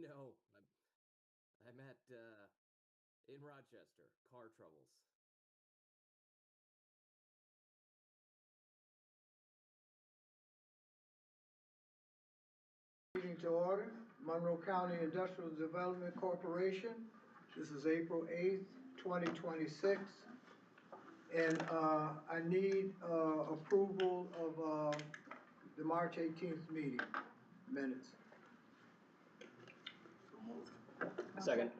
No, I'm at in Rochester. Car troubles. Meeting to order, Monroe County Industrial Development Corporation. This is April 8th, 2026. And I need approval of the March 18th meeting minutes. Second.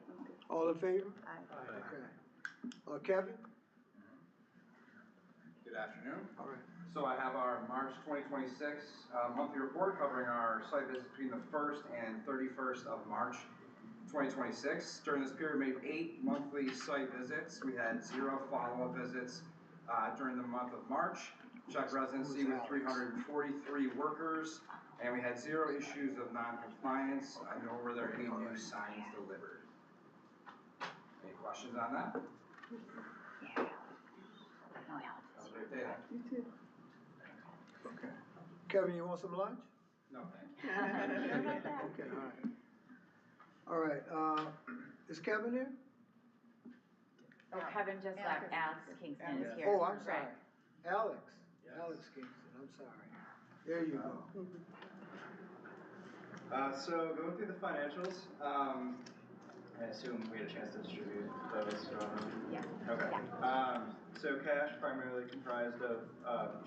All in favor? Aye. Okay. Kevin? Good afternoon. All right. So I have our March 2026 monthly report covering our site visits between the 1st and 31st of March 2026. During this period, we made 8 monthly site visits. We had 0 follow-up visits during the month of March. Check residency with 343 workers, and we had 0 issues of non-compliance, nor were there any new signs delivered. Any questions on that? Yeah. No help. Have a great day. You too. Okay. Kevin, you want some lunch? No, thank you. Okay, all right. All right, is Kevin here? Oh, Kevin just left. Alex Kingston is here. Oh, I'm sorry. Right. Alex. Yes. Alex Kingston, I'm sorry. There you go. So going through the financials, I assume we had a chance to distribute those. Yeah. Okay. Yeah. So cash primarily comprised of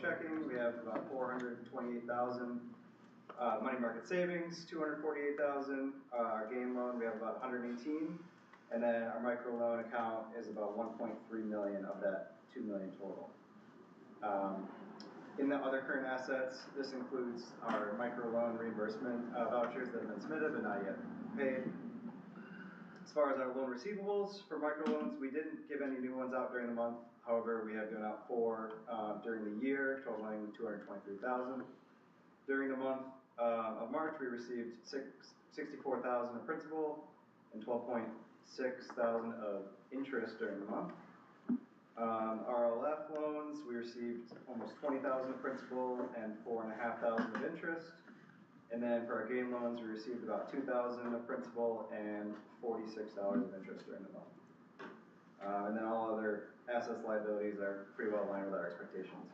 checking. We have about 428,000. Money market savings, 248,000. Our game loan, we have about 118. And then our micro loan account is about 1.3 million of that 2 million total. In the other current assets, this includes our micro loan reimbursement vouchers that have been submitted but not yet paid. As far as our loan receivables for microloans, we didn't give any new ones out during the month. However, we have given out 4 during the year, totaling 223,000. During the month of March, we received 64,000 of principal and 12.6 thousand of interest during the month. RLF loans, we received almost 20,000 of principal and 4,500 of interest. And then for our game loans, we received about 2,000 of principal and $46 of interest during the month. And then all other assets, liabilities are pretty well aligned with our expectations.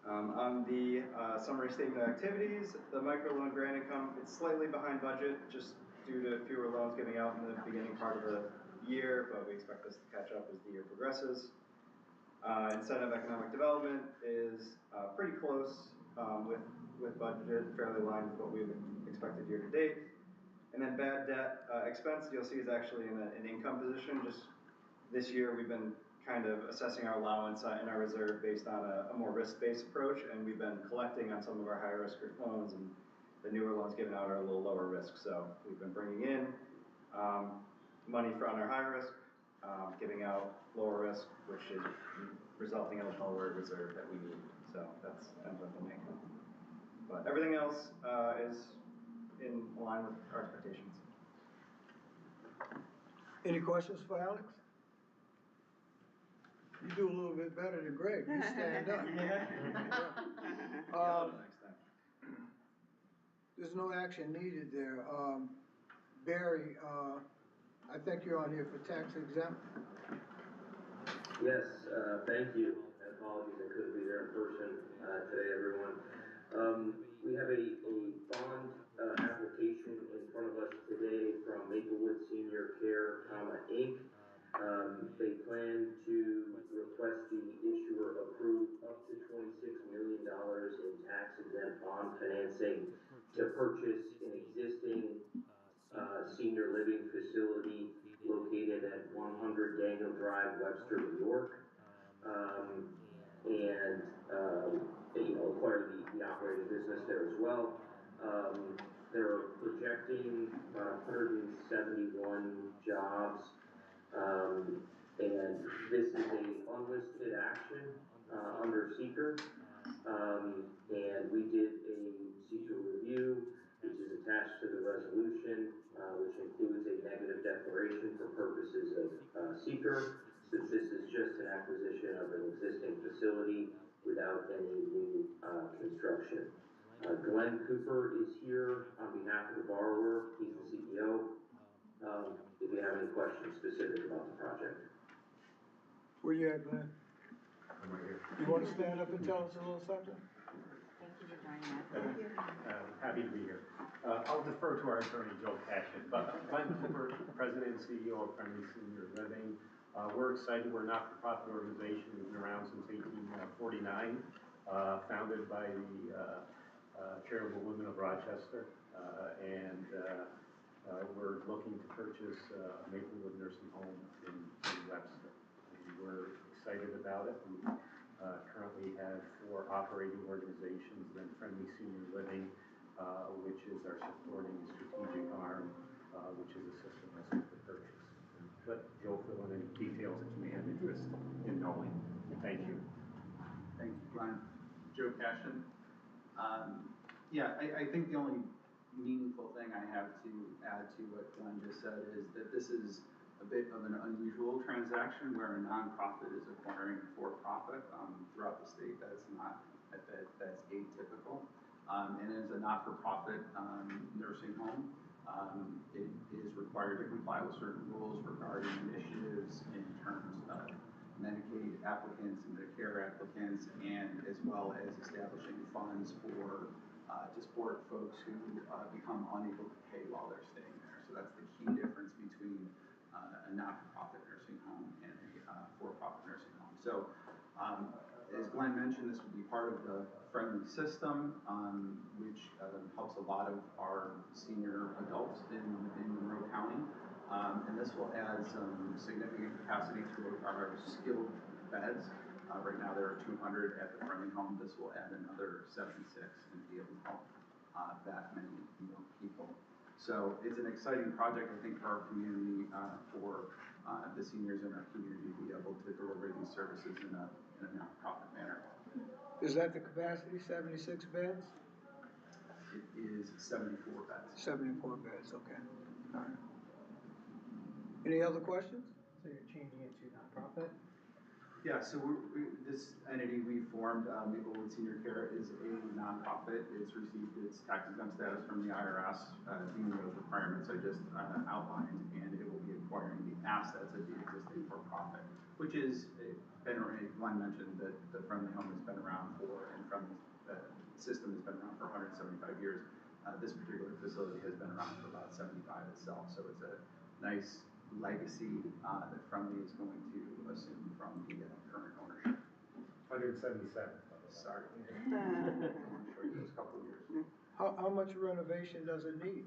On the summary statement of activities, the microloan grant income, it's slightly behind budget just due to fewer loans getting out in the beginning part of the year, but we expect this to catch up as the year progresses. Incentive economic development is pretty close with budgeted, fairly aligned with what we've expected year to date. And then bad debt expense, you'll see is actually in an income position. Just this year we've been kind of assessing our allowance and our reserve based on a more risk-based approach, and we've been collecting on some of our higher risk loans, and the newer loans given out are a little lower risk. So we've been bringing in money on our high risk, giving out lower risk, which is resulting in a lower reserve that we need. So that's ends up in income. But everything else is in line with our expectations. Any questions for Alex? You do a little bit better than Greg. You stand up. Next time. There's no action needed there. Barry, I think you're on here for tax exempt. Yes, thank you. Apologies, I couldn't be there in person today, everyone. We have a bond application in front of us today from Maplewood Senior Care, Inc. They plan to request the issuer approve up to $26 million in tax-exempt bond financing to purchase an existing senior living facility located at 100 Daniel Drive, Webster, New York, and acquire the operating business there as well. They're projecting about 171 jobs. And this is a unlisted action under seeker, and we did a seeker review, which is attached to the resolution, which includes a negative declaration for purposes of seeker, since this is just an acquisition of an existing facility without any new construction. Glenn Cooper is here on behalf of the borrower. He's the CEO. If you have any questions specific about the project. Where you at, Glenn? I'm right here. You wanna stand up and tell us a little something? Thank you for joining us. Happy to be here. I'll defer to our attorney, Joe Cashin, but Glenn Cooper, President and CEO of Friendly Senior Living. We're excited. We're a not-for-profit organization. We've been around since 1849, founded by the charitable women of Rochester, and we're looking to purchase Maplewood Nursing Home in Webster. And we're excited about it. We currently have 4 operating organizations, then Friendly Senior Living, which is our supporting strategic arm, which is assisting us with the purchase. Let Joe fill in any details that you may have interest in knowing. Thank you. Thank you, Glenn. Joe Cashin. I think the only meaningful thing I have to add to what Glenn just said is that this is a bit of an unusual transaction where a nonprofit is acquiring a for-profit. Throughout the state, that's atypical. And as a not-for-profit nursing home, it is required to comply with certain rules regarding initiatives in terms of Medicaid applicants and Medicare applicants, and as well as establishing funds for to support folks who become unable to pay while they're staying there. So that's the key difference between a not-for-profit nursing home and a for-profit nursing home. So as Glenn mentioned, this will be part of the Friendly system, which helps a lot of our senior adults in Monroe County. And this will add some significant capacity to our skilled beds. Right now there are 200 at the Friendly home. This will add another 76 and be able to help that many more people. So it's an exciting project, I think, for our community, for the seniors in our community to be able to deliver these services in a nonprofit manner. Is that the capacity, 76 beds? It is 74 beds. 74 beds, okay. All right. Any other questions? So you're changing it to nonprofit? Yeah, so this entity we formed, Maplewood Senior Care, is a nonprofit. It's received its tax exempt status from the IRS, meeting those requirements I just outlined, and it will be acquiring the assets of the existing for-profit, which is Glenn mentioned that the Friendly Home has been around for, and Friendly system has been around for 175 years. This particular facility has been around for about 75 itself, so it's a nice legacy that Friendly is going to assume from the current ownership. 177. Sorry. I'm sure those couple of years. How much renovation does it need?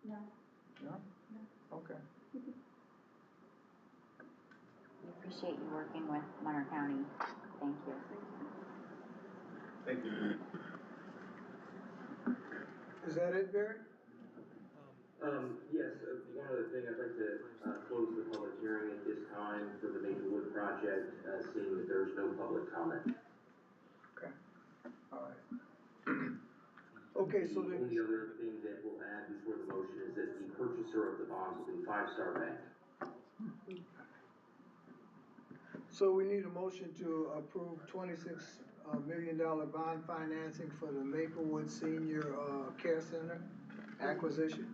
No. No? Okay. We appreciate you working with Monroe County. Thank you. Thank you. Is that it, Barry? Yes, one other thing, I'd like to close the public hearing at this time for the Maplewood project, seeing that there's no public comment. Okay. All right. Okay, so The only other thing that we'll add before the motion is that the purchaser of the bonds will be Five Star Bank. So we need a motion to approve $26 million bond financing for the Maplewood Senior Care Center acquisition.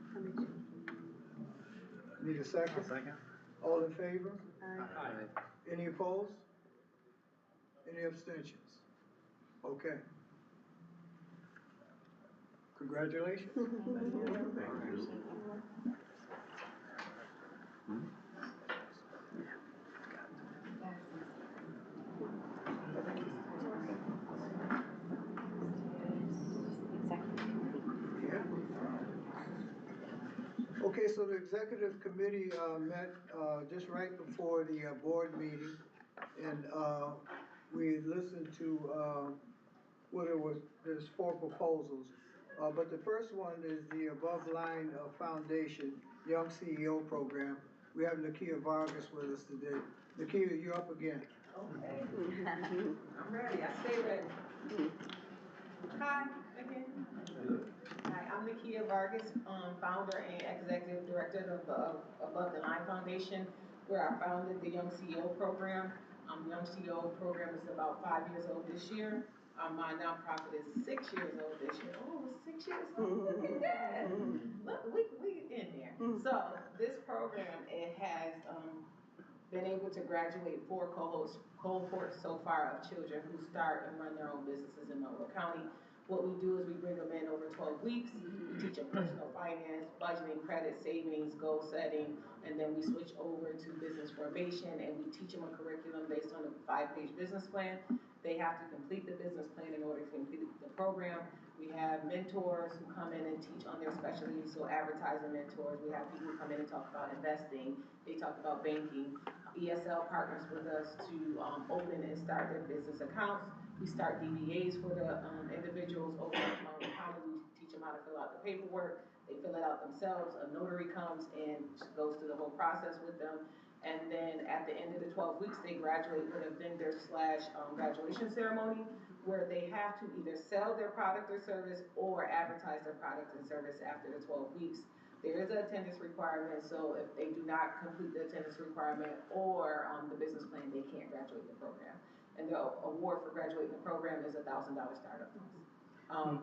Need a second? Second. All in favor? Aye. Any opposed? Any abstentions? Okay. Congratulations. Thank you. Yeah. Okay, so the executive committee met just right before the board meeting, and we listened to there's 4 proposals, but the first one is the Above Line Foundation Young CEO Program. We have Nakia Vargas with us today. Nakia, you're up again. Okay. I'm ready. I stay ready. Hi again. Hi, I'm Nakia Vargas, founder and executive director of Above the Line Foundation, where I founded the Young CEO program. The Young CEO program is about 5 years old this year. My nonprofit is 6 years old this year. Oh, it's 6 years old. Look at that. Look, we in there. So this program, it has been able to graduate 4 cohorts so far of children who start and run their own businesses in Monroe County. What we do is we bring them in over 12 weeks. We teach them personal finance, budgeting, credit, savings, goal setting, and then we switch over to business formation, and we teach them a curriculum based on a 5-page business plan. They have to complete the business plan in order to complete the program. We have mentors who come in and teach on their specialties, so advertising mentors. We have people who come in and talk about investing. They talk about banking. ESL partners with us to open and start their business accounts. We start DBAs for the individuals over at Monroe County. We teach them how to fill out the paperwork. They fill it out themselves. A notary comes and goes through the whole process with them. And then at the end of the 12 weeks, they graduate with a vendor / graduation ceremony where they have to either sell their product or service or advertise their product and service after the 12 weeks. There is an attendance requirement, so if they do not complete the attendance requirement or the business plan, they can't graduate the program. And the award for graduating the program is $1,000 startup funds.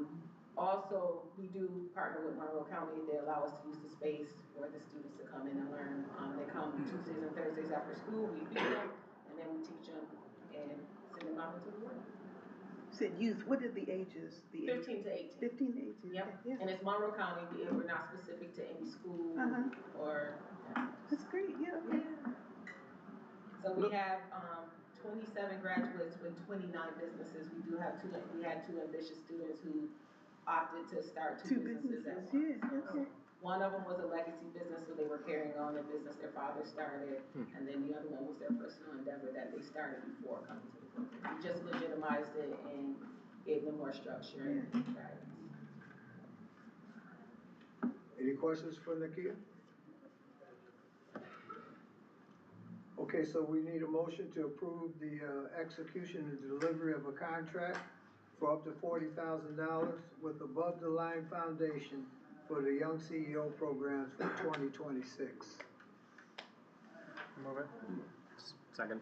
Also, we do partner with Monroe County. They allow us to use the space for the students to come in and learn. They come Tuesdays and Thursdays after school. We feed them, and then we teach them and send them out into the world. Said youth, what are the ages? 15 to 18. 15 to 18. Yep. Yeah. And it's Monroe County. We're not specific to any school or. That's great. Yeah. Okay. Yeah. So we have 27 graduates with 29 businesses. We had 2 ambitious students who opted to start 2 businesses at once. Yeah. Okay. One of them was a legacy business, so they were carrying on a business their father started, and then the other one was their personal endeavor that they started before coming to the program. We just legitimized it and gave them more structure and guidance. Any questions for Nakia? Okay, so we need a motion to approve the execution and delivery of a contract for up to $40,000 with Above the Line Foundation for the Young CEO programs for 2026. Move it. Second.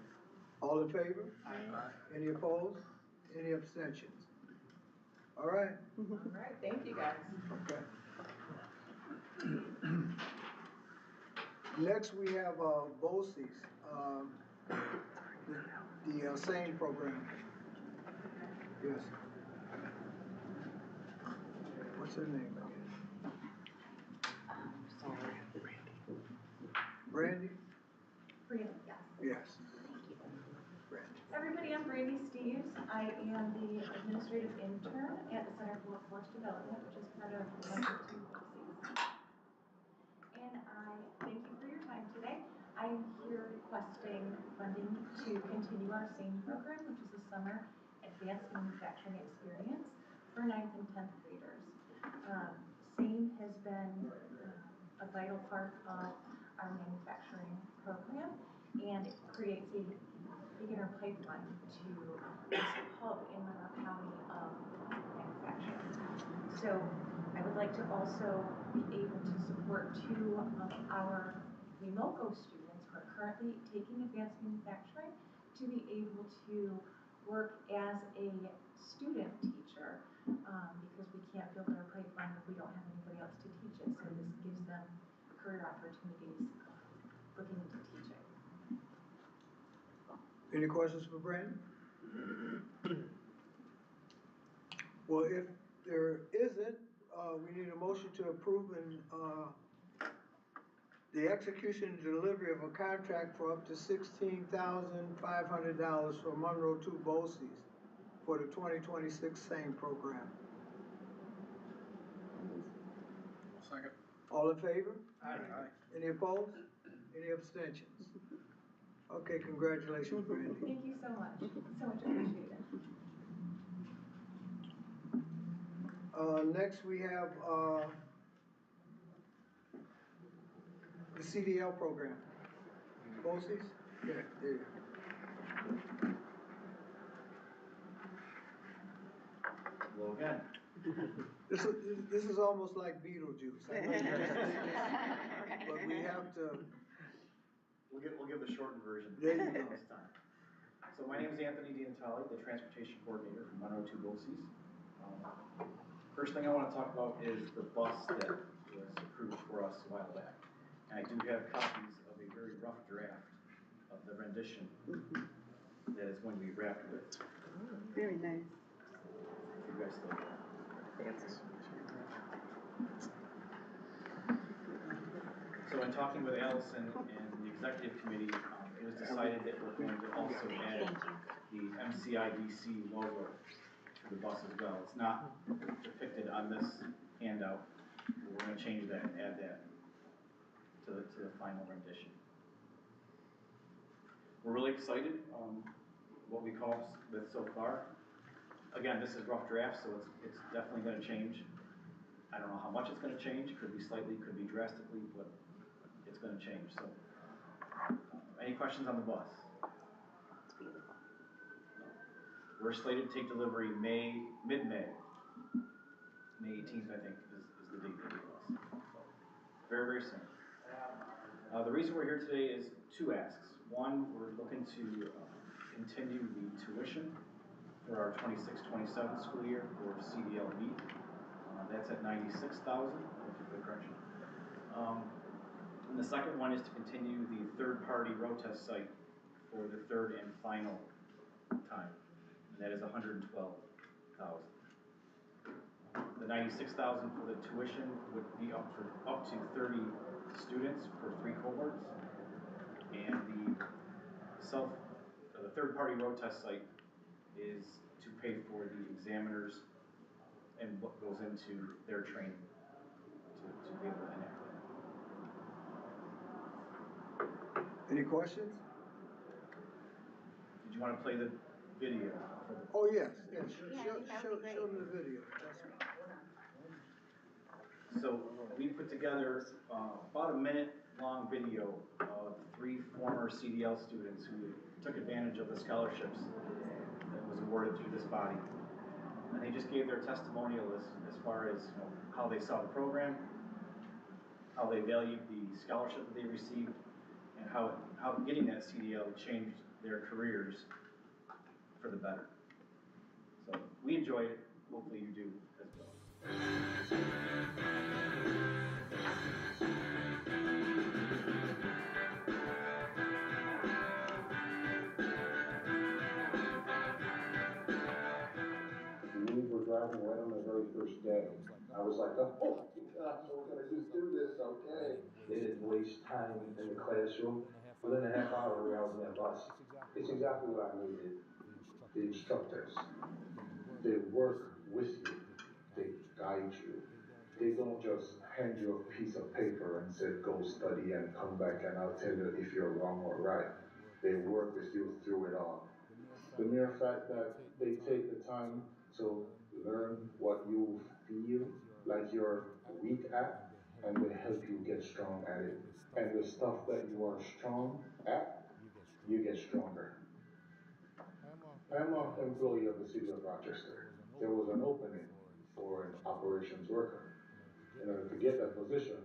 All in favor? Aye. Any opposed? Any abstentions? All right. All right, thank you guys. Okay. Next, we have BOCES, the SANE program. Yes. What's her name again? Brandy? Brandy, yes. Yes. Thank you. Brandy. Everybody, I'm Brandy Steves. I am the administrative intern at the Center for Workforce Development, which is part of the And I thank you for your time today. I am here requesting funding to continue our SANE program, which is a summer advanced manufacturing experience for 9th and 10th graders. SANE has been a vital part of our manufacturing program, and it creates a beginner pipeline to this hub in Monroe County of manufacturing. So I would like to also be able to support 2 of our remote students who are currently taking advanced manufacturing to be able to work as a student teacher because we can't build our pipeline if we don't have anybody else to teach it. So this gives them career opportunities looking into teaching. Any questions for Brandon? Well, if there isn't, we need a motion to approve the execution and delivery of a contract for up to $16,500 for Monroe 2 BOCES for the 2026 SANE program. Second. All in favor? Aye. Any opposed? Any abstentions? Okay, congratulations, Brandy. Thank you so much. So much appreciated. Next we have, the CDL program. BOCES? Yeah, there you go. Hello again. This is almost like Beetlejuice. I know you just- but we have to, We'll give the shortened version. There you go. This time. So my name is Anthony D'Antali, the transportation coordinator from Monroe to BOCES. First thing I want to talk about is the bus that was approved for us a while back. And I do have copies of a very rough draft of the rendition that is going to be wrapped with. Very nice. If you guys still there. So in talking with Allison and the executive committee, it was decided that we're going to also add the MCIDC logo to the bus as well. It's not depicted on this handout, but we're going to change that and add that to the final rendition. We're really excited what we come up with so far. Again, this is rough draft, so it's definitely going to change. I don't know how much it's going to change. Could be slightly, could be drastically, but it's going to change. So, any questions on the bus? It's beautiful. We're slated to take delivery mid-May. May 18th, I think, is the date that it was. So, very, very soon. The reason we're here today is two asks. One, we're looking to continue the tuition for our 26-27 school year for CDLB. That's at $96,000, for the correction. And the second one is to continue the third-party road test site for the third and final time. And that is $112,000. The $96,000 for the tuition would be up to 30 students for 3 cohorts. And the third-party road test site is to pay for the examiners and what goes into their training to be able to enact that. Any questions? Did you want to play the video? Oh, yes, yes, Yeah, I think that would be great. show them the video. So we put together about a minute-long video of 3 former CDL students who took advantage of the scholarships that was awarded through this body. And they just gave their testimonial as far as how they saw the program, how they valued the scholarship that they received, and how getting that CDL changed their careers for the better. So we enjoy it. Hopefully you do as well. We were driving right on the very first day. I was like, oh, yeah, so we're gonna just do this, okay. They didn't waste time in the classroom. Within a half hour, we were out in that bus. It's exactly what I needed. The instructors, they work with you, they guide you. They don't just hand you a piece of paper and say, go study and come back and I'll tell you if you're wrong or right. They work with you through it all. The mere fact that they take the time to learn what you feel like you're weak at, and they help you get strong at it. And the stuff that you are strong at, you get stronger. I'm an employee of the city of Rochester. There was an opening for an operations worker. In order to get that position,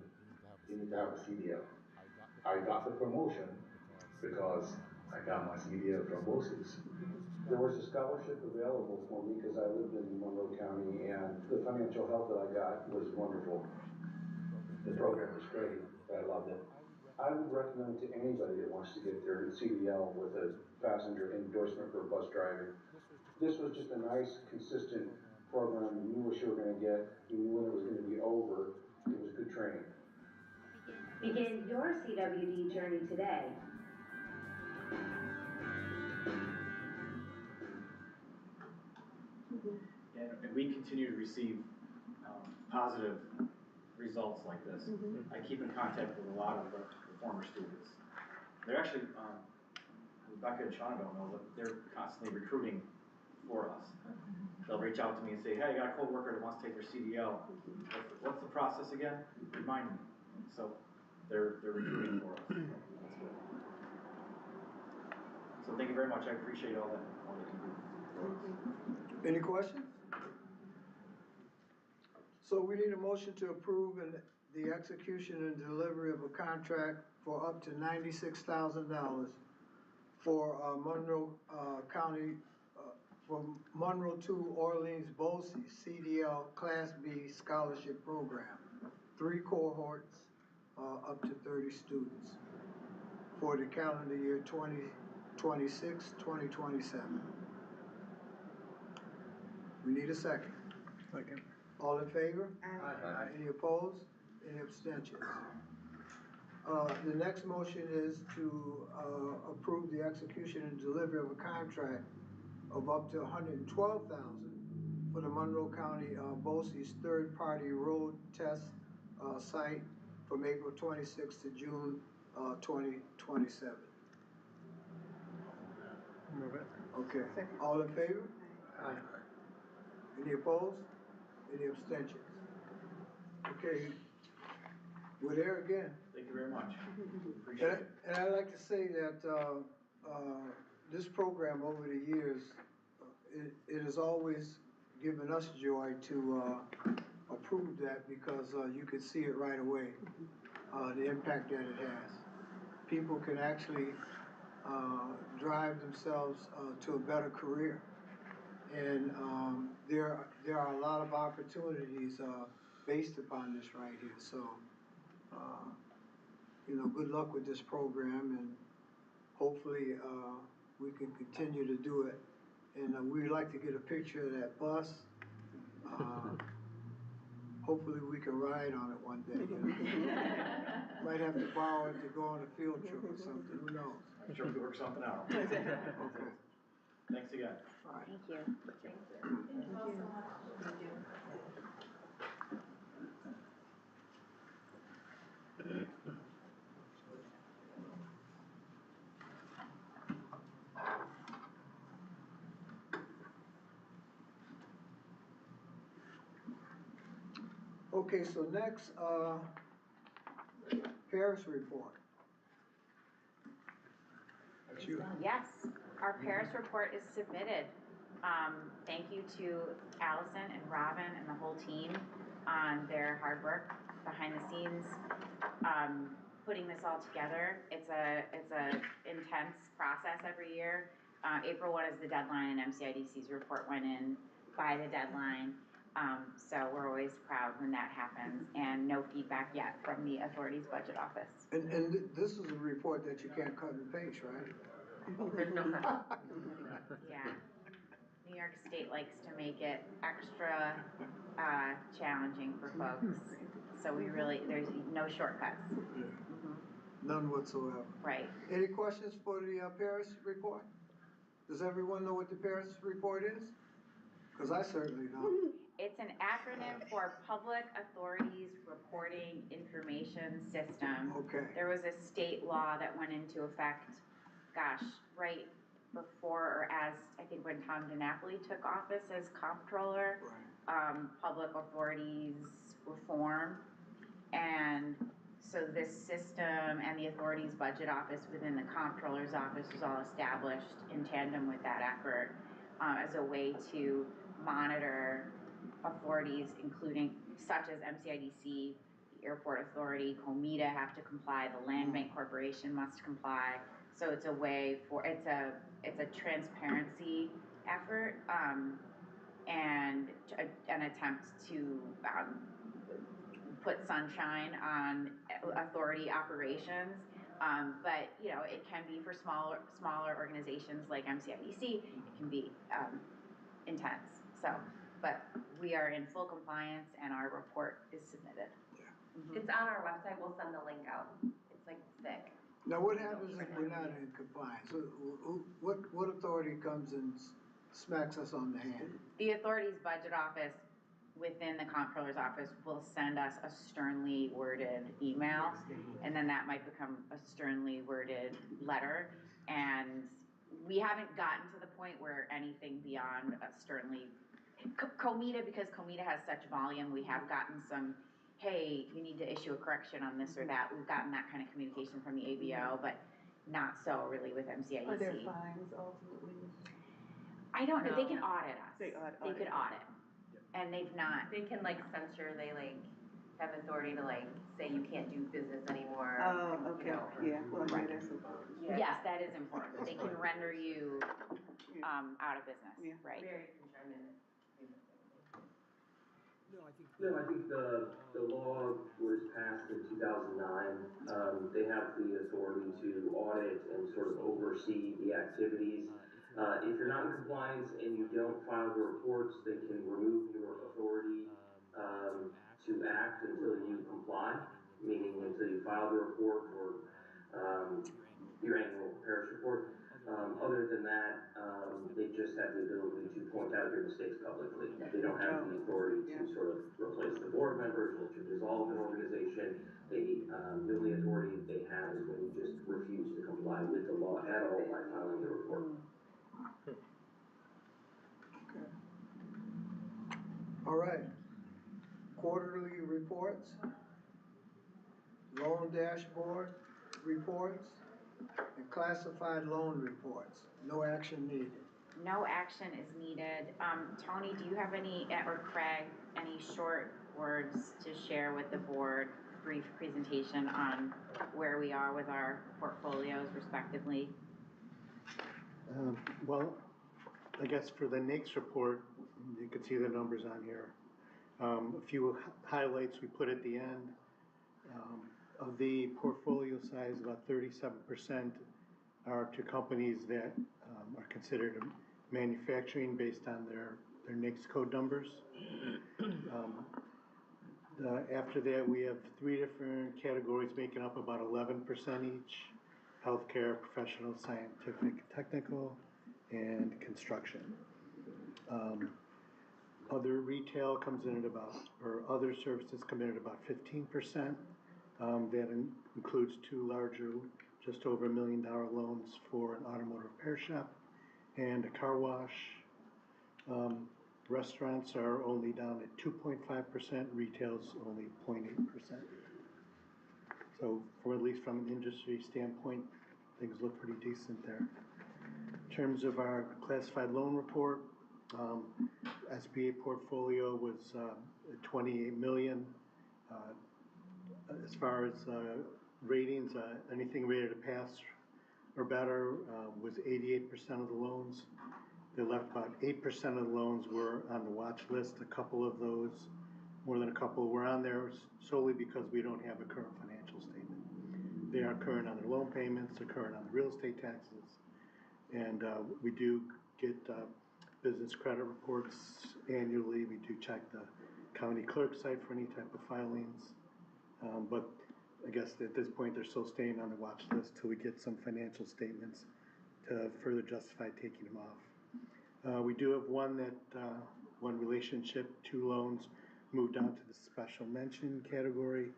you need to have a CDL. I got the promotion because I got my CDL from BOCES. There was a scholarship available for me because I lived in Monroe County, and the financial help that I got was wonderful. The program was great. I loved it. I would recommend to anybody that wants to get their CDL with a passenger endorsement for bus driving. This was just a nice, consistent program. You knew what you were going to get. You knew when it was going to be over. It was good training. Begin your CWD journey today. And we continue to receive positive results like this. I keep in contact with a lot of the former students. They're actually, Rebecca and Shauna don't know, but they're constantly recruiting for us. They'll reach out to me and say, hey, I got a coworker that wants to take their CDL. What's the process again? Remind me. So they're recruiting for us. That's good. So thank you very much. I appreciate all that you do for us. Any questions? So we need a motion to approve the execution and delivery of a contract for up to $96,000 for Monroe County, from Monroe to Orleans BOCES CDL Class B Scholarship Program. 3 cohorts, up to 30 students for the calendar year 2026, 2027. We need a second. Second. All in favor? Aye. Any opposed? Any abstentions? The next motion is to approve the execution and delivery of a contract of up to $112,000 for the Monroe County BOCES third-party road test site from April 26th to June 2027. Move it. Okay, all in favor? Aye. Any opposed? Any abstentions? Okay, we're there again. Thank you very much. Appreciate it. And I'd like to say that this program over the years, it has always given us joy to approve that because you can see it right away, the impact that it has. People can actually drive themselves to a better career. And there are a lot of opportunities based upon this right here. So, you know, good luck with this program, and hopefully we can continue to do it. And we'd like to get a picture of that bus. Hopefully we can ride on it one day. You know? Might have to borrow it to go on a field trip or something, who knows? I'm sure we can work something out. Okay. Thanks again. All right. Thank you. Okay, so next, Paris report. That's you. Yes, our Paris report is submitted. Thank you to Allison and Robin and the whole team on their hard work behind the scenes, putting this all together. It's a intense process every year. April 1 is the deadline, and MCIDC's report went in by the deadline. So we're always proud when that happens, and no feedback yet from the authority's budget office. And this is a report that you can't cut and paste, right? Yeah. New York State likes to make it extra challenging for folks. So there's no shortcuts. Yeah. None whatsoever. Right. Any questions for the Paris report? Does everyone know what the Paris report is? Because I certainly don't. It's an acronym for Public Authorities Reporting Information System. Okay. There was a state law that went into effect, right before or as, I think when Tom DiNapoli took office as comptroller, Public Authorities Reform. And so this system and the authorities budget office within the comptroller's office was all established in tandem with that effort as a way to monitor authorities, including such as MCIDC, the Airport Authority, COMITA have to comply, the Land Bank Corporation must comply. So it's a way for, it's a transparency effort and an attempt to put sunshine on authority operations. But you know, it can be for smaller organizations like MCIDC, it can be intense. So, but we are in full compliance and our report is submitted. It's on our website, we'll send the link out. It's like thick. Now what happens if we're not in compliance? What authority comes and smacks us on the hand? The authority's budget office within the comptroller's office will send us a sternly worded email, and then that might become a sternly worded letter. And we haven't gotten to the point where anything beyond a sternly, COMITA, because COMITA has such volume, we have gotten some, hey, you need to issue a correction on this or that. We've gotten that kind of communication from the ABO, but not so really with MCIDC. Are there fines ultimately? I don't know, they can audit us. They could audit. And they've not. They can like censure, they like have authority to like say you can't do business anymore. Oh, okay. Yeah, well, I think that's important. Yes, that is important. They can render you, out of business, Yeah. right? Mary can chime in. No, I think the law was passed in 2009. They have the authority to audit and sort of oversee the activities. If you're not in compliance and you don't file the reports, they can remove your authority to act until you comply, meaning until you file the report or your annual parish report. Other than that, they just have the ability to point out your mistakes publicly. They don't have the authority to sort of replace the board members or to dissolve an organization. The only authority they have is when you just refuse to comply with the law at all by filing the report. All right. Quarterly reports, loan dashboard reports, and classified loan reports. No action needed. No action is needed. Tony, do you have any, or Craig, any short words to share with the board? Brief presentation on where we are with our portfolios respectively? Well, I guess for the NAICS report, you can see the numbers on here. A few highlights we put at the end. Of the portfolio size, about 37% are to companies that are considered manufacturing based on their NAICS code numbers. After that, we have 3 different categories making up about 11% each: healthcare, professional, scientific, technical, and construction. Other retail comes in at about, or other services come in at about 15%. That includes 2 larger, just over $1 million loans for an automotive repair shop and a car wash. Restaurants are only down at 2.5%, retail's only 0.8%. So at least from an industry standpoint, things look pretty decent there. In terms of our classified loan report, SBA portfolio was 28 million. As far as ratings, anything rated a pass or better was 88% of the loans. They left about 8% of the loans were on the watch list. A couple of those, more than a couple, were on there solely because we don't have a current financial statement. They are current on their loan payments, they're current on the real estate taxes, and we do get business credit reports annually. We do check the county clerk site for any type of filings, but I guess at this point they're still staying on the watch list till we get some financial statements to further justify taking them off. We do have one relationship, 2 loans moved on to the special mention category.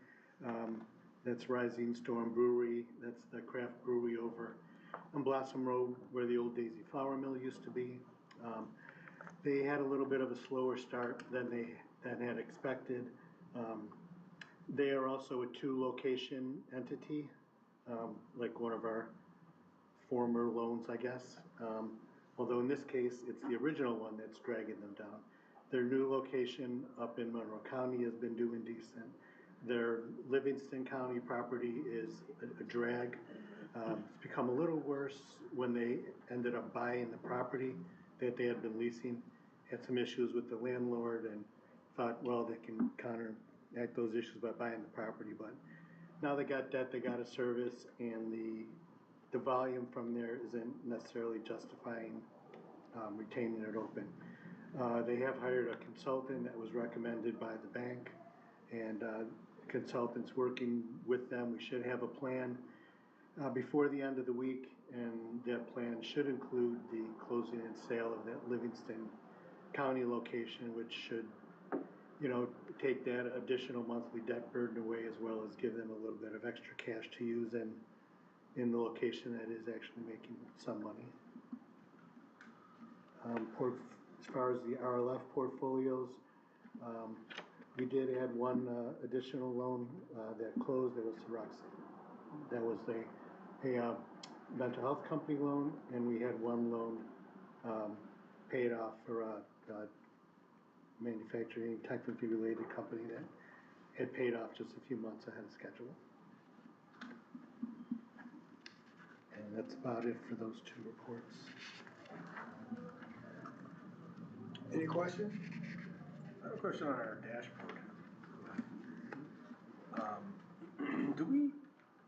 That's Rising Storm Brewery. That's the craft brewery over on Blossom Road where the old Daisy Flour Mill used to be. They had a little bit of a slower start than had expected. They are also a 2-location entity, like one of our former loans, I guess. Although in this case, it's the original one that's dragging them down. Their new location up in Monroe County has been doing decent. Their Livingston County property is a drag. It's become a little worse when they ended up buying the property that they had been leasing. Had some issues with the landlord and thought, well, they can counteract those issues by buying the property. But now they got debt, they got a service, and the volume from there isn't necessarily justifying retaining it open. They have hired a consultant that was recommended by the bank, and consultants working with them. We should have a plan before the end of the week, and that plan should include the closing and sale of that Livingston County location, which should, take that additional monthly debt burden away, as well as give them a little bit of extra cash to use in the location that is actually making some money. As far as the RLF portfolios, we did add one additional loan that closed. That was to Roxanne. That was a mental health company loan, and we had one loan paid off for a manufacturing technically related company that had paid off just a few months ahead of schedule. That's about it for those two reports. Any questions? I have a question on our dashboard. Do we,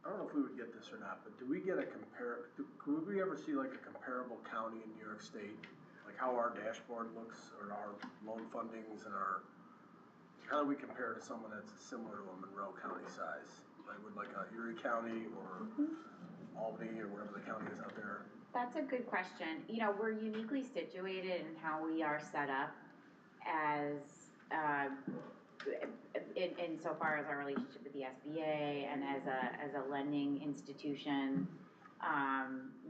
I don't know if we would get this or not, but do we get a could we ever see like a comparable county in New York State? Like how our dashboard looks, or our loan fundings and how do we compare to someone that's similar to a Monroe County size? Like would like a Erie County or Albany or whatever the county is out there? That's a good question. You know, we're uniquely situated in how we are set up as, insofar as our relationship with the SBA and as a lending institution,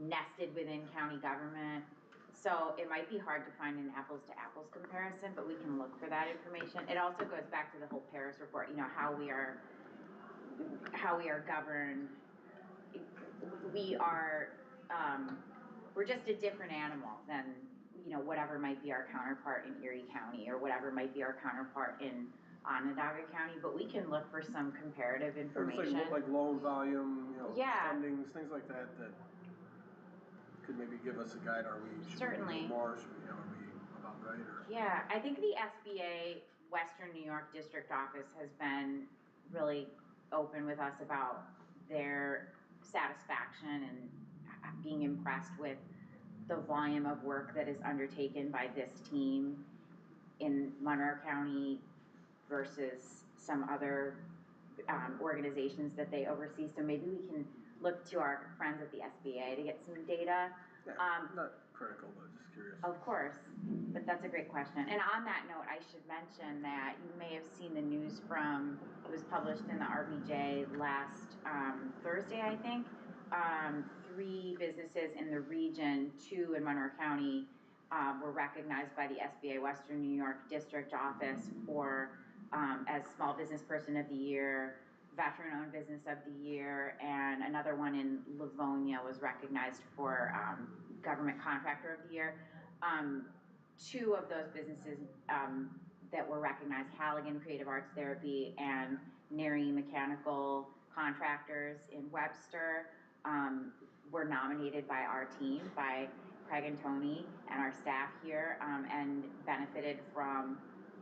nested within county government. So it might be hard to find an apples to apples comparison, but we can look for that information. It also goes back to the whole Paris report, you know, how we are governed. We're just a different animal than, you know, whatever might be our counterpart in Erie County or whatever might be our counterpart in Onondaga County, but we can look for some comparative information. Like loan volume, you know, Yeah. fundings, things like that could maybe give us a guide. Are we, Certainly. More, are we about right? Or? Yeah, I think the SBA Western New York District Office has been really open with us about their satisfaction and being impressed with the volume of work that is undertaken by this team in Monroe County versus some other organizations that they oversee. So maybe we can look to our friends at the SBA to get some data. Yeah, not critical, but just curious. Of course, but that's a great question. And on that note, I should mention that you may have seen the news it was published in the RBJ last Thursday, I think. 3 businesses in the region, 2 in Monroe County, were recognized by the SBA Western New York District Office for as Small Business Person of the Year, Veteran-Owned Business of the Year, and another one in Livonia was recognized for Government Contractor of the Year. 2 of those businesses that were recognized, Halligan Creative Arts Therapy and Neri Mechanical Contractors in Webster, were nominated by our team, by Craig and Tony and our staff here, and benefited from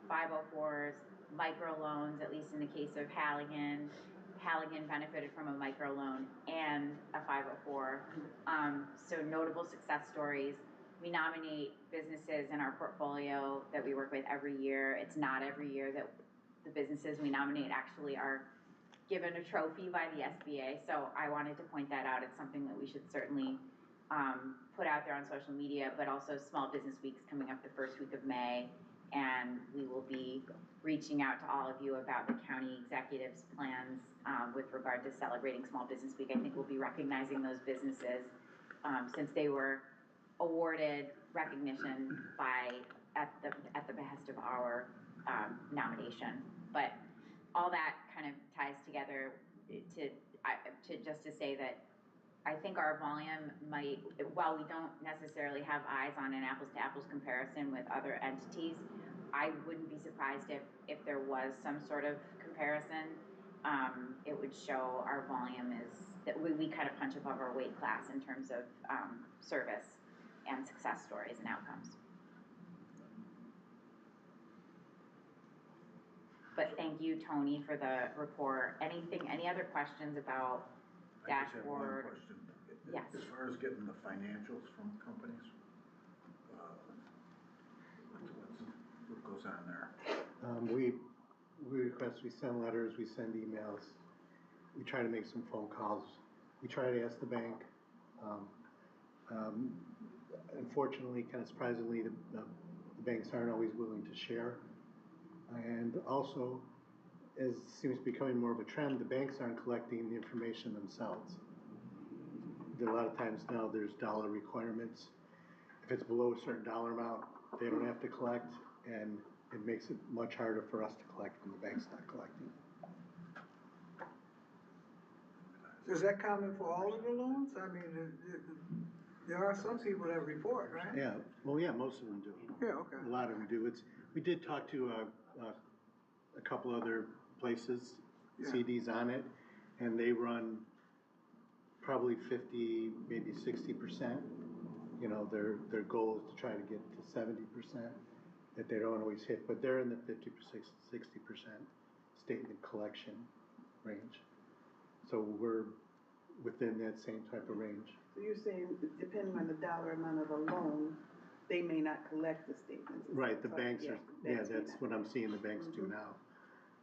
504s, microloans, at least in the case of Halligan. Halligan benefited from a microloan and a 504. So notable success stories. We nominate businesses in our portfolio that we work with every year. It's not every year that the businesses we nominate actually are given a trophy by the SBA. So I wanted to point that out. It's something that we should certainly put out there on social media, but also Small Business Week's coming up the first week of May. And we will be reaching out to all of you about the county executive's plans with regard to celebrating Small Business Week. I think we'll be recognizing those businesses since they were awarded recognition at the behest of our nomination. But all that kind of ties together to say that I think our volume might, while we don't necessarily have eyes on an apples to apples comparison with other entities, I wouldn't be surprised if there was some sort of comparison. It would show our volume is that we kind of punch above our weight class in terms of service and success stories and outcomes. But thank you, Tony, for the report. Any other questions about dashboard? I just have one question. Yes. As far as getting the financials from companies, what goes on there? We request, we send letters, we send emails, we try to make some phone calls, we try to ask the bank. Unfortunately, kind of surprisingly, the banks aren't always willing to share. And also, as seems to be becoming more of a trend, the banks aren't collecting the information themselves. A lot of times now there's dollar requirements. If it's below a certain dollar amount, they don't have to collect, and it makes it much harder for us to collect when the bank's not collecting. Is that common for all of the loans? I mean, there are some people that report, right? Yeah, well, yeah, most of them do. Yeah, okay. A lot of them do. We did talk to a couple other places, Yeah. CDs on it, and they run probably 50, maybe 60%. You know, their goal is to try to get to 70%, that they don't always hit, but they're in the 50 to 60% statement collection range. So we're within that same type of range. So you're saying, depending on the dollar amount of the loan, they may not collect the statements? Right, the banks are, yeah, that's what I'm seeing the banks do now.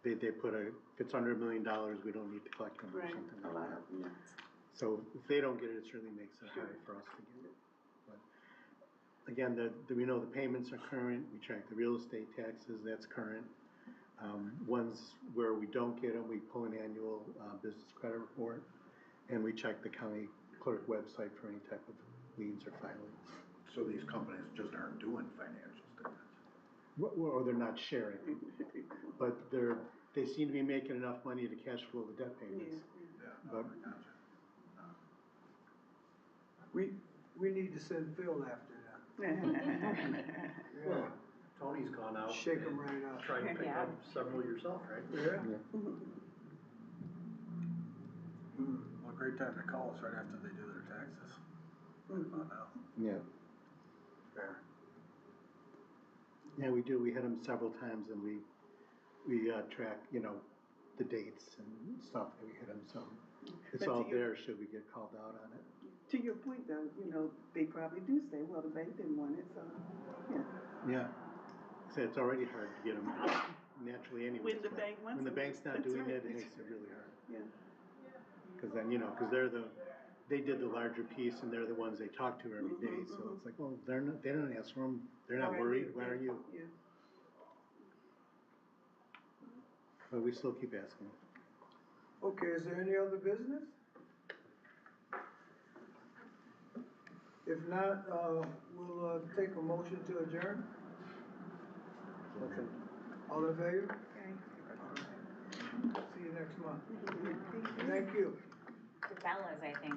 They put if it's under $1 million, we don't need to collect them or Right, something a like lot that. of, yeah. So if they don't get it, it certainly makes it harder for us to get it. But again, we know the payments are current, we track the real estate taxes, that's current. Ones where we don't get them, we pull an annual business credit report, and we check the county clerk website for any type of liens or filings. So these companies just aren't doing financial statements? Or they're not sharing, but they seem to be making enough money to cash flow the debt payments. Yeah, But gotcha. We need to send Phil after that. Well, Tony's gone out. Shake 'em right up. Trying to pick up several yourself, right? Yeah. Well, a great time to call us right after they do their taxes. About now. yeah. Fair. Yeah, we do. We hit them several times, and we track, you know, the dates and stuff that we hit them. So it's But all to your- there. Should we get called out on it? To your point though, you know, they probably do say, well, the bank didn't want it, so, yeah. Yeah. So it's already hard to get them naturally anyway. When the bank wants When the it, bank's not that's doing right. it, it makes it really hard. Yeah. Because then, you know, because they did the larger piece, and they're the ones they talk to every day. So it's like, well, they don't ask for them. They're not worried. Why are you? Yeah. But we still keep asking. Okay, is there any other business? If not, we'll take a motion to adjourn. Okay. All in favor? Okay. See you next month. Thank you. The Bellas, I think.